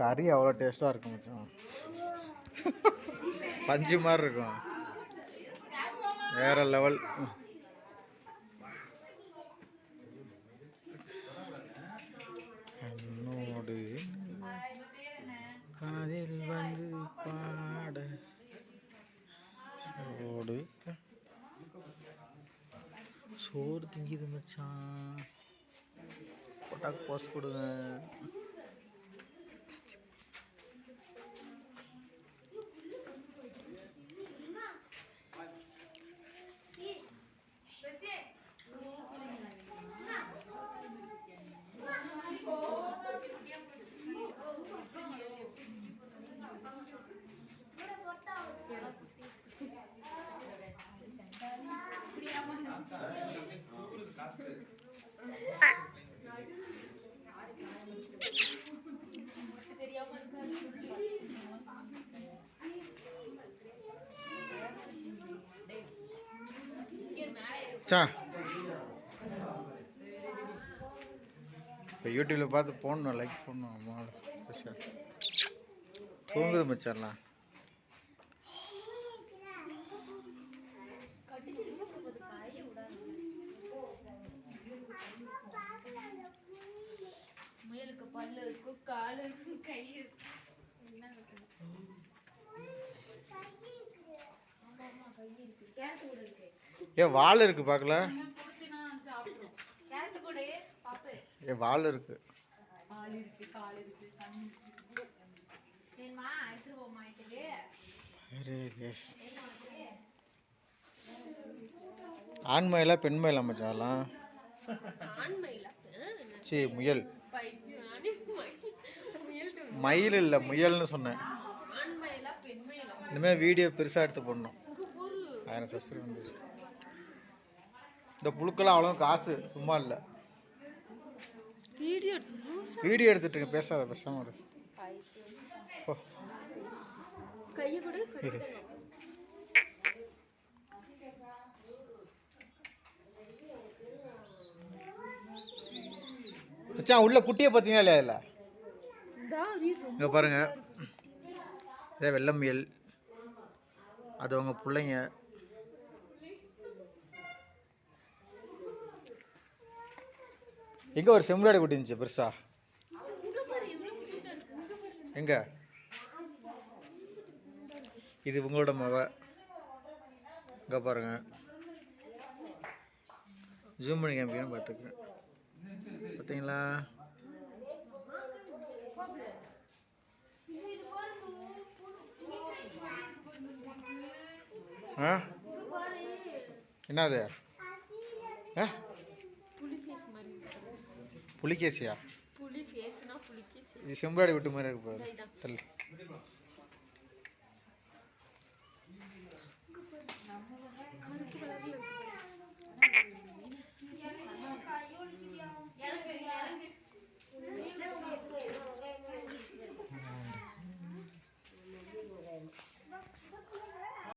கறி அவ்வளோ டேஸ்ட்டாக இருக்கும் மச்சான். பஞ்சு மாதிரி இருக்கும், வேற லெவல். என்னோடு காதில் வந்து பாட சோறு திங்கிது மச்சான். போட்டாக்கு போஸ் கொடுங்க. இப்போ யூடியூப்பில் பார்த்து போடணும், லைக் பண்ணணும். அம்மா தூங்குது மச்சான்லாம். முயலுக்கு பல்லு இருக்கு, காலு இருக்கு, கை இருக்கு, எல்லாம் இருக்கு. ஏன் வால் இருக்கு பார்க்கல? ஏன் வால் இருக்கு? ஆண் மயிலா பெண் மயிலா மச்சாலாம்? சரி முயல். மயில் இல்லை முயல்னு சொன்னேன். இனிமேல் வீடியோ பெருசாக எடுத்து போடணும். 1000 சப்ஸ்கிரைப் வந்துச்சு. இந்த புழுக்கெல்லாம் அவ்வளோ காசு சும்மா இல்லை. வீடியோ எடுத்துட்டு பேசாத, பேசாம மச்சான். உள்ள குட்டியை பார்த்தீங்கன்னா இல்லையா? இல்லை இங்கே பாருங்க, இதே வெள்ளை முயல், அது அவங்க பிள்ளைங்க. எங்கே ஒரு செம்மறாடி குட்டி இருந்துச்சு பெருசா? எங்க? இது உங்களோட மவ. இங்கே பாருங்க, ஜூம் பண்ணி காமிக்கணும் பார்த்துக்க. பார்த்தீங்களா? ஆ என்னது? புலிகேசியா? இது செம்பராடி விட்டு மாதிரி இருக்கு பாரு.